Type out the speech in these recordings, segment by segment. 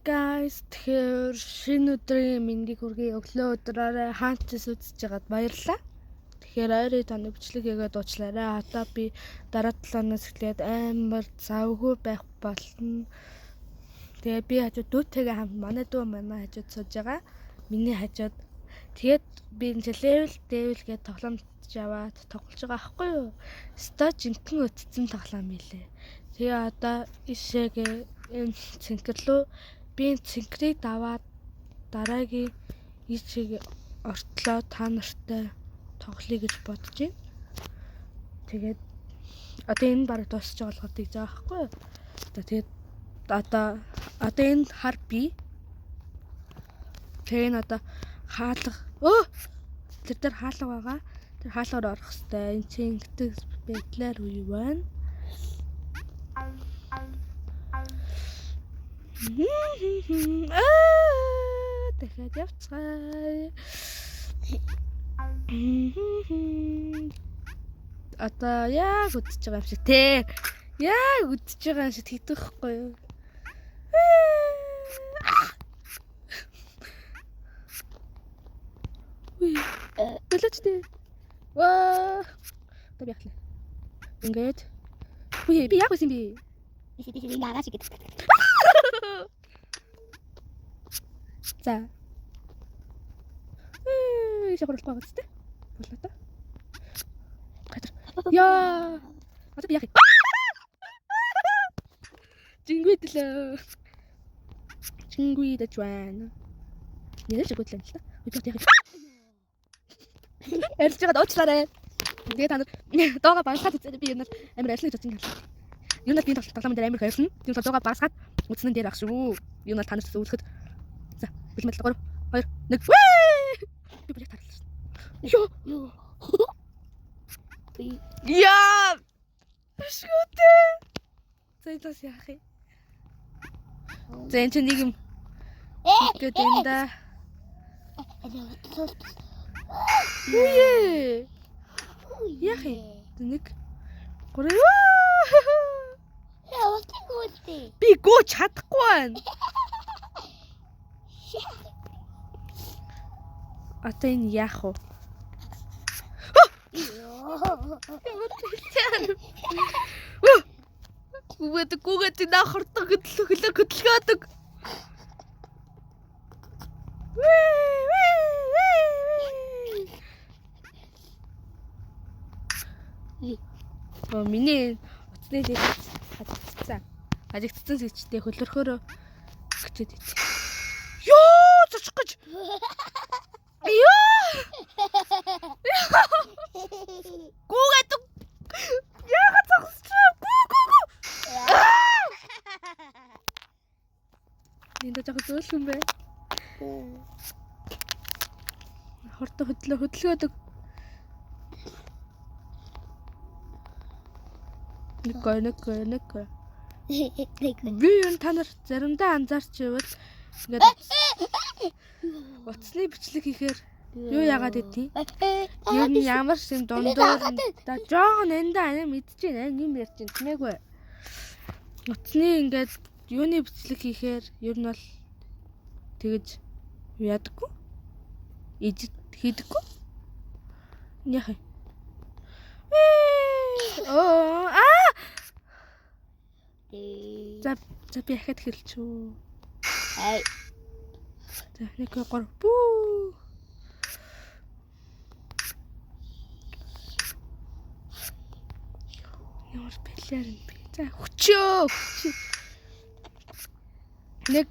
Guys, тэгэхээр шинэ өдрийн мэндийг хүргэе. Өглөө өдрөөрөө хаанч үзэж байгаад баярлалаа. Тэгэхээр ойрын таны бичлэг хийгээд уучлаарай. Одоо би дараа 7 өнөөс эхлээд амар завгүй байх болно. Тэгээ би хажууд дүүтэйгээ хамт манай дүү манай хажууд сууж байгаа. Миний хажууд. Тэгээд би энэ level гээд тоглоомж яваад тоглож байгаа аахгүй юу? Ста жинхэнэ өтцөн тоглоом билээ. Тэгээ одоо ишээгээ энэ цэнхэрлөө би цэнхрийг даваад дараагийн ишээг ортлоо та нартай тоглоё гэж бодож байна. Тэгээд одоо энэ баг дуусч байгаа болохоор тэгж байгаа байхгүй юу? Тэгээд одоо энэ хар би. Тэгээ энэ одоо хаалга. Тэр дээр хаалга байгаа. Тэр хаалгаар орох хэвээр. Энд чинь ингэдэг байдлаар үе байна. Дахиад явцгаая. Одоо яг үдчихэж байгаа юм шиг те. Яг үдчихэж байгаа юм шиг тэгдэхгүй юу? Болооч. Ваа. Тэ яах вэ? Ингээд. Би яг үсэн би. Би нагаш гэдэг. За. Ийш хөрөлт байгаа зү. Болоо та. Яа. Одоо би яах вэ? Жингүйдлээ. Жингүйдэж байна. Нэрэж гүтлээ л та. Үгүй яах вэ? Ярьж байгаа уучлаарай. Тэгээ та нар доога багсаад үзээд би юу нар амар арилна гэж бодсон юм. Юу нар би тоглоом дээр амар их арилна. Тийм доога багсаад үзсэн дээр ах шүү. Юу нар та нар үзэхэд. За, бэлмэл 3 2 1. Би бүр тарлаа. Йоо. Яа. Шүтээ. Зэйтас яах вэ? Зэн чи нэг юм. Гэдэг энэ да. Яах вэ? Нэг 3. Би гооч чадахгүй байна. Одоо энэ яах вэ? Гүгээд нахардаг хөдөлгөөдөг. Миний утасны дээр хажигдсан сэжтэй хөлөрхөөрөө гिचээд ит. Ёо цочих гэж. Ёо. Гүгээд яагаад цогсчихв? Гү. Энд жоо зөөлхөн бэ. Хортой хөдөлгөөдөг. Нэг. Би энэ та нар заримдаа анзаарч байвал ингээд утасны бичлэг хийхээр юу яагаад гэдгийг ер нь ямар шин дундуур да жоохон эндээ мэдчихээн юм ярьж байна тэмээгүй. Утасны ингээд юуны бичлэг хийхээр ер нь бол тэгэж яадаггүй. Хийдэггүй. Яах вэ? За би ахад хэлчихв. За нэг 3. Бүү. Ямар бэлэр юм бэ? За хүчөө. 1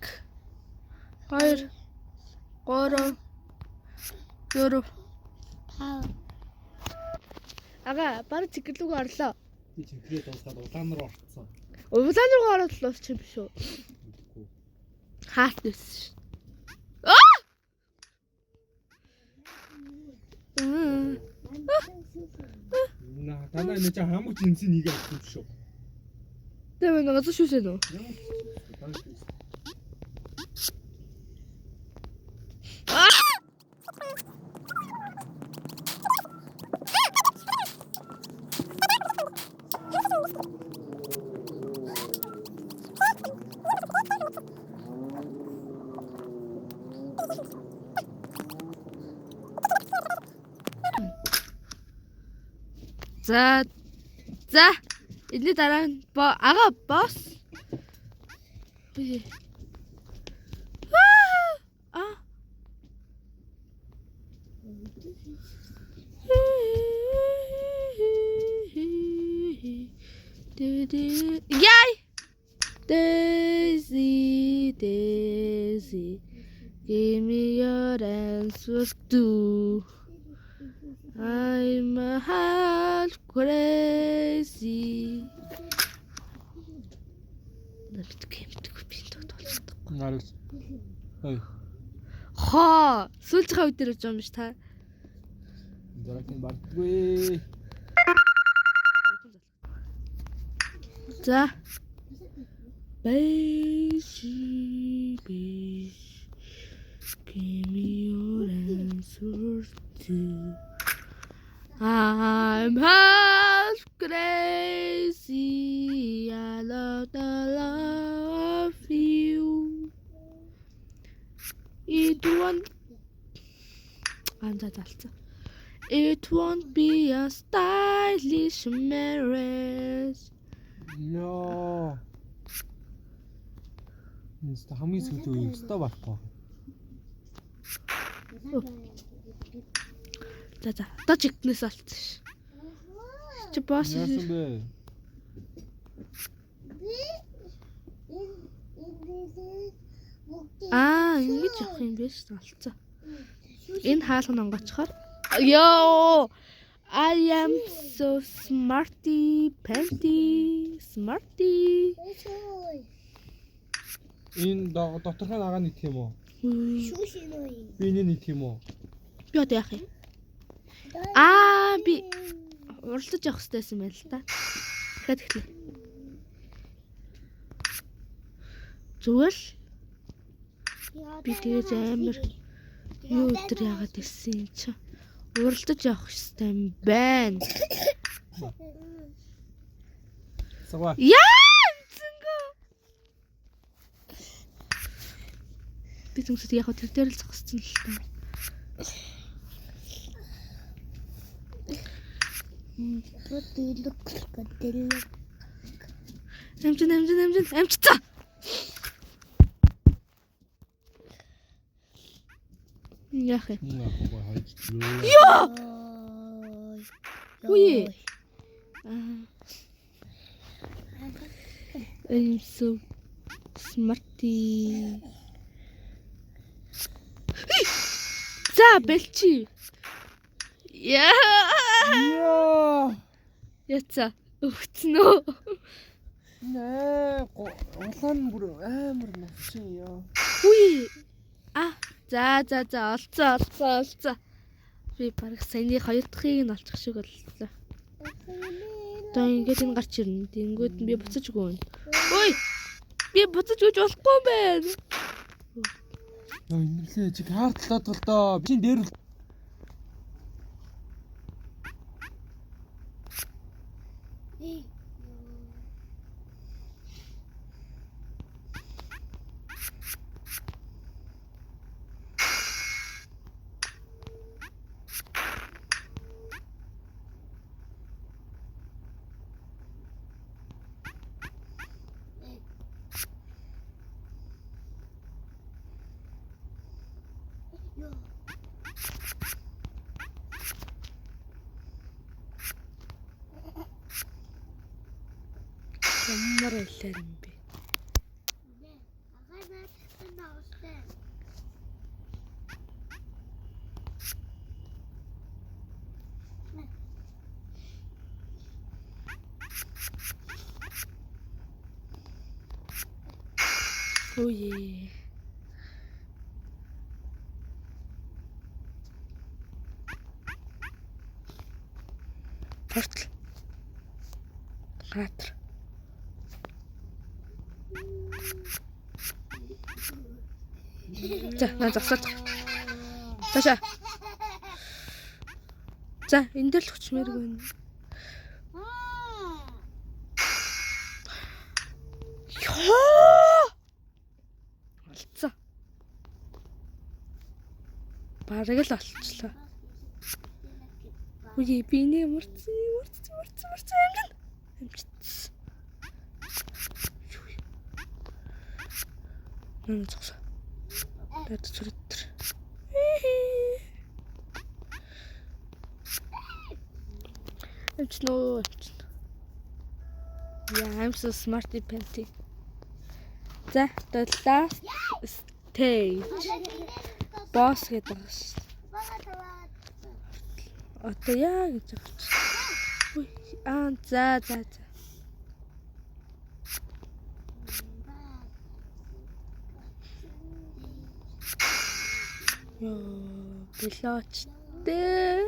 2 3 4. Ага, баг цэглүүг орлоо. Би цэглээд дуусгаад улаан руу орцсон. Улаан руу ороод л болчих юм биш үү? Хаалт байсан шүү. Танаа энэ чинь хамаг жинсийн нэг авсан шүү. Тэгээ нэг газар шүүсэн үү? За. За. Эний дараа нь ага босс. Үе. А. Яй. Daisy, Daisy, give me your answers too. I'm half crazy. Надад гэмтгүй би тоглодог. Нарыг. Ой. Хоо, сүүлчийн үед ирж байгаа юм биш та. Зарагын бардгүй. За. Daisy, give me your answers too. I'm half crazy. I love the love of you. It won't be a stylish marriage. Яа. Нэст хамгийн сүүлийн үе өстө байхгүй. За одоо чигтнээс олцсон ш. Чи босс. Яасан бэ? Ингэж явах юм биш олцсон. Энэ хаалга онгоцохоор ёо I am so smarty panty smarty. Энэ доторхой нагаа нийт юм уу? Би энэ нийт юм уу? Би одоо яах юм? Би уралдаж явах хэрэгтэйсэн байна л та. Дахиад эхлэе. Зүгээр л би тэгэж амар юу өдөр яагаад ирсэн юм чи? Уралдаж явах хэрэгтэй юм байна. Сава. Яа! Би зүгт яг тэр дээр л зогссон л та. Амжицаа. Яах вэ? Ёо! Үе. I'm so smarty. За бэлчи. Яа. Яцаа өгцнөө. Наа, улаан бүр амар навчин яа. Үе. За олцоо. Би бараг саяны хоёр дахьыг нь олчих шиг боллоо. Одоо ингээд энэ гарч ирнэ. Тэнгүүд нь би буцаж өгөө. Ой! Би буцаж өгч болохгүй юм байна. Яа, инэрлээ чи хаардлаад гол доо. Би чинь дээр үл. Ямар байлаа юм бэ? Ой. Портал. Гатар. За, наа засаад. Таша. За, энэ дээр л хүчмээргүй байна. Олцоо. бараг л олчлоо. Үгүй би нэг мурцсан амжилт. Нэн цогсоо. Дээд зүрэтэр. No. Yeah, I'm so smart in painting. The last stage. Boss гэдэг бас. Одоо яа гэж бодож. Үй за. Ёо, пилоттэй.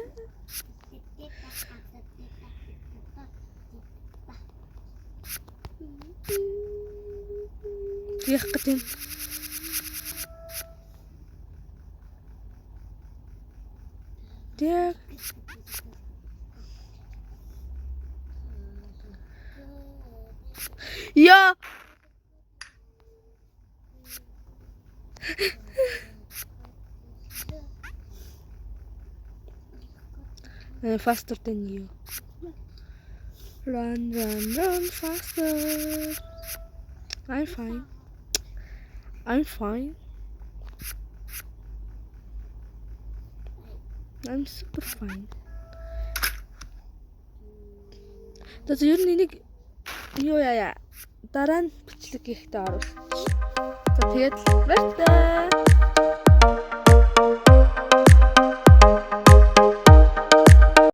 Яах гэж юм. Тэг. Я. Faster than you. Run faster. I'm fine. I'm super fine. Tas ер нь энийг юу яа дараа нь бичлэг хийхдээ оруулчих. За тэгээд баяртай.